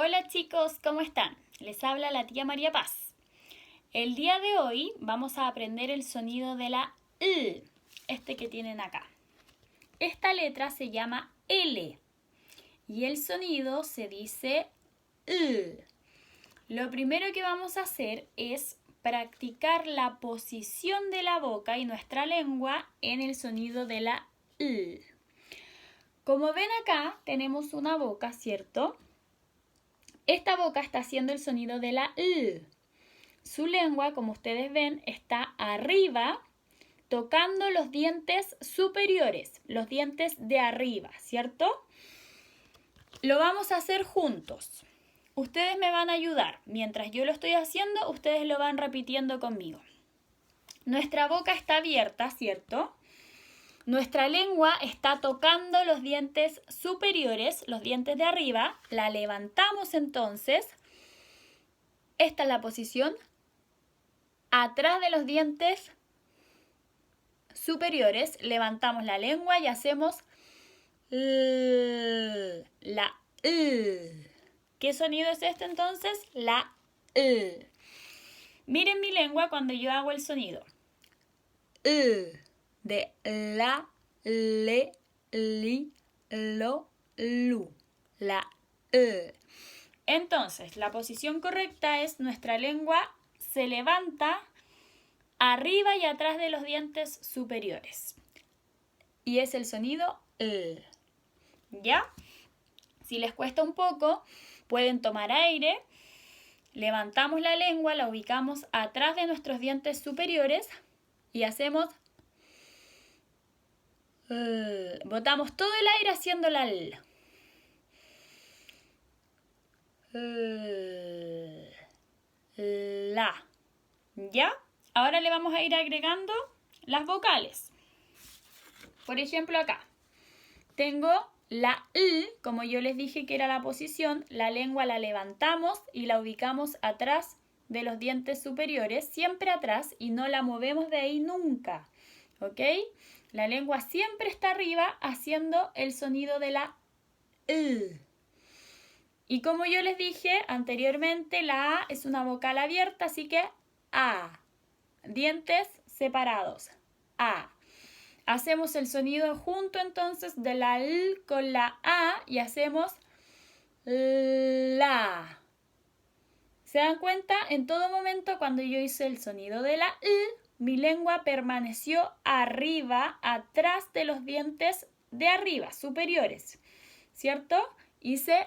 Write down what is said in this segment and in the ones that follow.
Hola chicos, ¿cómo están? Les habla la tía María Paz. El día de hoy vamos a aprender el sonido de la L, este que tienen acá. Esta letra se llama L y el sonido se dice L. Lo primero que vamos a hacer es practicar la posición de la boca y nuestra lengua en el sonido de la L. Como ven acá, tenemos una boca, ¿cierto? Esta boca está haciendo el sonido de la L. Su lengua, como ustedes ven, está arriba, tocando los dientes superiores, los dientes de arriba, ¿cierto? Lo vamos a hacer juntos. Ustedes me van a ayudar. Mientras yo lo estoy haciendo, ustedes lo van repitiendo conmigo. Nuestra boca está abierta, ¿cierto? Nuestra lengua está tocando los dientes superiores, los dientes de arriba. La levantamos entonces. Esta es la posición. Atrás de los dientes superiores levantamos la lengua y hacemos la L. ¿Qué sonido es este entonces? La L. Miren mi lengua cuando yo hago el sonido. L. De la, le, li, lo, lu. La L. Entonces, la posición correcta es nuestra lengua se levanta arriba y atrás de los dientes superiores. Y es el sonido L. ¿Ya? Si les cuesta un poco, pueden tomar aire. Levantamos la lengua, la ubicamos atrás de nuestros dientes superiores y hacemos L. Botamos todo el aire haciendo la L. La. ¿Ya? Ahora le vamos a ir agregando las vocales. Por ejemplo, acá tengo la L, como yo les dije que era la posición, la lengua la levantamos y la ubicamos atrás de los dientes superiores, siempre atrás y no la movemos de ahí nunca, ¿ok? La lengua siempre está arriba haciendo el sonido de la L. Y como yo les dije anteriormente, la A es una vocal abierta, así que A. Dientes separados. A. Hacemos el sonido junto entonces de la L con la A y hacemos la. ¿Se dan cuenta? En todo momento cuando yo hice el sonido de la L, mi lengua permaneció arriba, atrás de los dientes de arriba, superiores. ¿Cierto? Hice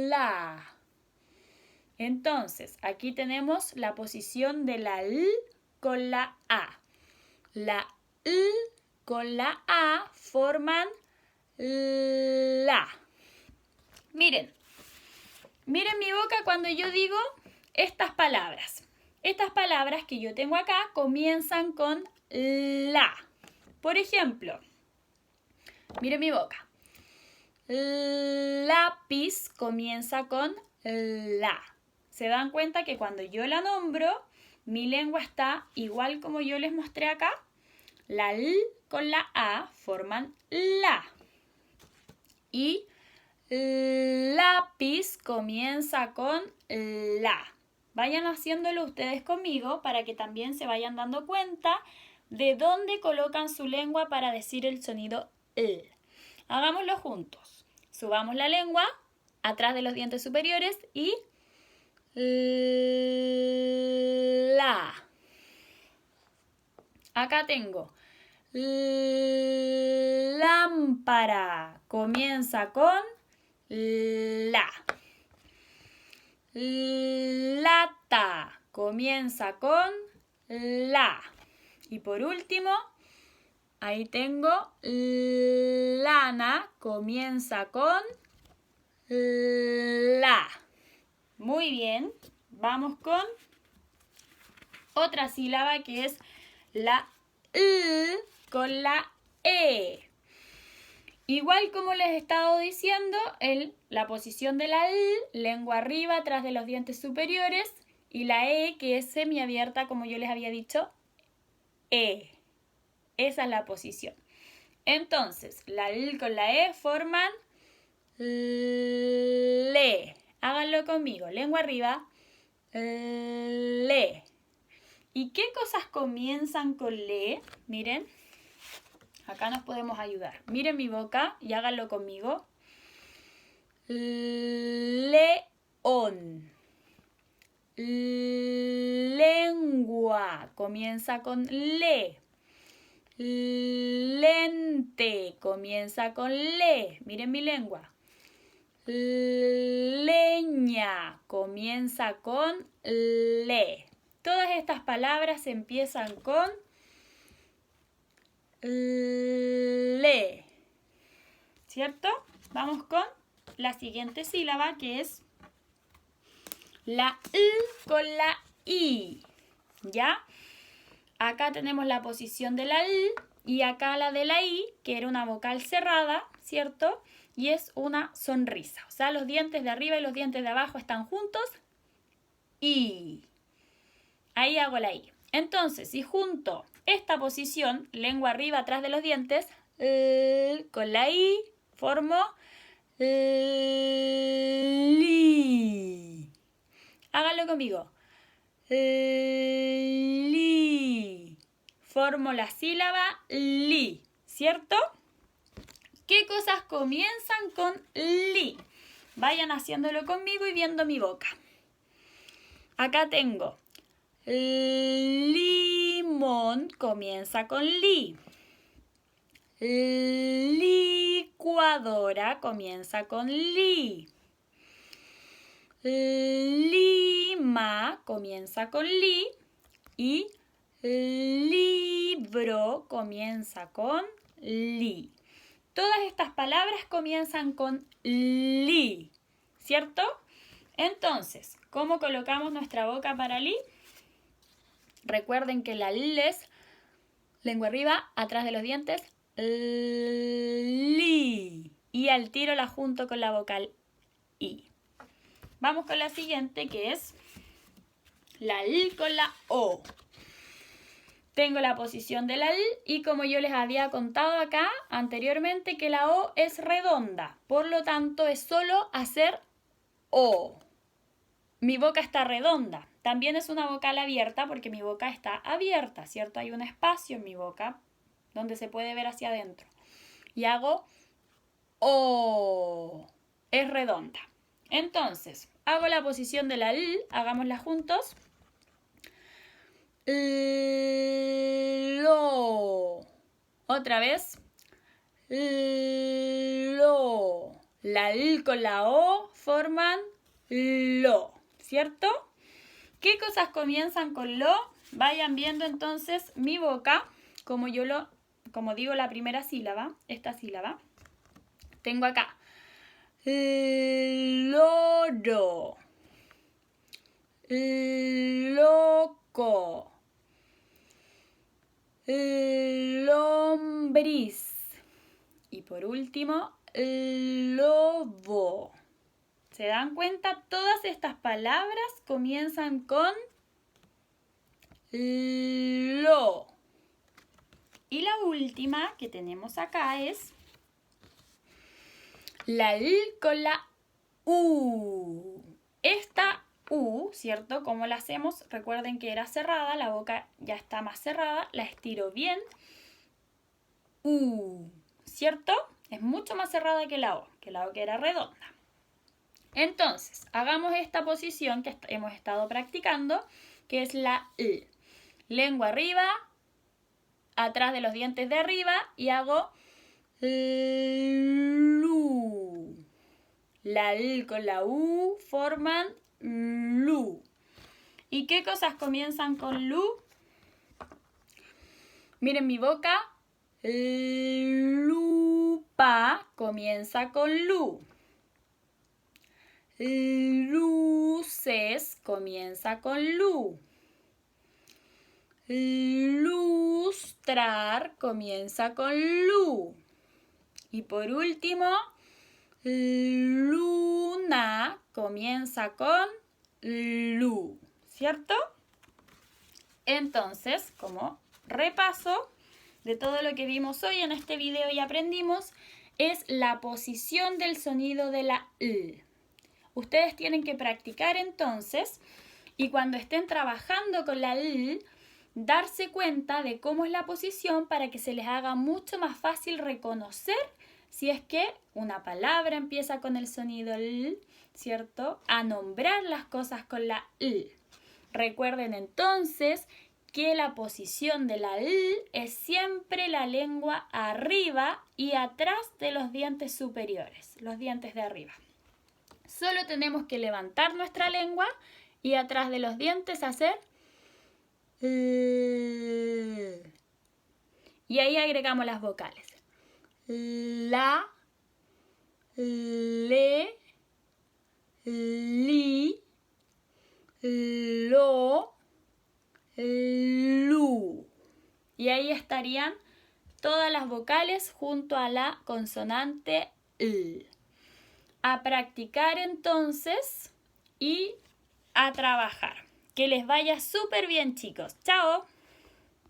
la. Entonces, aquí tenemos la posición de la L con la A. La L con la A forman la. Miren mi boca cuando yo digo estas palabras. Estas palabras que yo tengo acá comienzan con la. Por ejemplo, miren mi boca. Lápiz comienza con la. ¿Se dan cuenta que cuando yo la nombro, mi lengua está igual como yo les mostré acá? La L con la A forman la. Y lápiz comienza con la. Vayan haciéndolo ustedes conmigo para que también se vayan dando cuenta de dónde colocan su lengua para decir el sonido L. Hagámoslo juntos. Subamos la lengua atrás de los dientes superiores y la. Acá tengo lámpara. Comienza con la. Lata. Comienza con la. Y por último, ahí tengo lana. Comienza con la. Muy bien. Vamos con otra sílaba que es la L con la E. Igual como les he estado diciendo, la posición de la L, lengua arriba, atrás de los dientes superiores, y la E, que es semiabierta, como yo les había dicho, E. Esa es la posición. Entonces, la L con la E forman Háganlo conmigo. Lengua arriba. Le. ¿Y qué cosas comienzan con le? Miren. Acá nos podemos ayudar. Miren mi boca y háganlo conmigo. León. Lengua. Comienza con le. Lente. Comienza con le. Miren mi lengua. Leña. Comienza con le. Todas estas palabras empiezan con le. ¿Cierto? Vamos con la siguiente sílaba, que es la I con la I. ¿Ya? Acá tenemos la posición de la I y acá la de la I, que era una vocal cerrada, ¿cierto? Y es una sonrisa. O sea, los dientes de arriba y los dientes de abajo están juntos. I. Ahí hago la I. Entonces, si junto esta posición, lengua arriba atrás de los dientes, con la I, formo li. Háganlo conmigo. Li. Formo la sílaba li, ¿cierto? ¿Qué cosas comienzan con li? Vayan haciéndolo conmigo y viendo mi boca. Acá tengo limón, comienza con li. Licuadora comienza con li. Lima comienza con li. Y libro comienza con li. Todas estas palabras comienzan con li, ¿cierto? Entonces, ¿cómo colocamos nuestra boca para li? Recuerden que la li es lengua arriba, atrás de los dientes, li. Y al tiro la junto con la vocal i. Vamos con la siguiente, que es la l con la o. Tengo la posición de la l y como yo les había contado acá anteriormente que la o es redonda. Por lo tanto, es solo hacer o. Mi boca está redonda. También es una vocal abierta porque mi boca está abierta, ¿cierto? Hay un espacio en mi boca donde se puede ver hacia adentro. Y hago o. Es redonda. Entonces, hago la posición de la L, hagámosla juntos. Lo. Otra vez. Lo. La L con la O forman lo, ¿cierto? ¿Qué cosas comienzan con lo? Vayan viendo entonces mi boca, como digo la primera sílaba, esta sílaba. Tengo acá loro, loco, lombriz y por último lobo. ¿Se dan cuenta? Todas estas palabras comienzan con lo. Y la última que tenemos acá es la L con la U. Esta U, ¿cierto? ¿Cómo la hacemos? Recuerden que era cerrada, la boca ya está más cerrada, la estiro bien. U, ¿cierto? Es mucho más cerrada que la O que era redonda. Entonces, hagamos esta posición que hemos estado practicando, que es la L. Lengua arriba, atrás de los dientes de arriba y hago lu. La L con la U forman lu. ¿Y qué cosas comienzan con lu? Miren mi boca. Lupa comienza con lu. Luces comienza con lu. Lustrar comienza con lu. Y por último, luna comienza con lu, ¿cierto? Entonces, como repaso de todo lo que vimos hoy en este video y aprendimos, es la posición del sonido de la L. Ustedes tienen que practicar entonces y cuando estén trabajando con la L, darse cuenta de cómo es la posición para que se les haga mucho más fácil reconocer si es que una palabra empieza con el sonido L, ¿cierto? A nombrar las cosas con la L. Recuerden entonces que la posición de la L es siempre la lengua arriba y atrás de los dientes superiores, los dientes de arriba. Solo tenemos que levantar nuestra lengua y atrás de los dientes hacer y ahí agregamos las vocales. La, le, li, lo, lu. Y ahí estarían todas las vocales junto a la consonante L. A practicar entonces y a trabajar. Que les vaya súper bien, chicos. ¡Chao!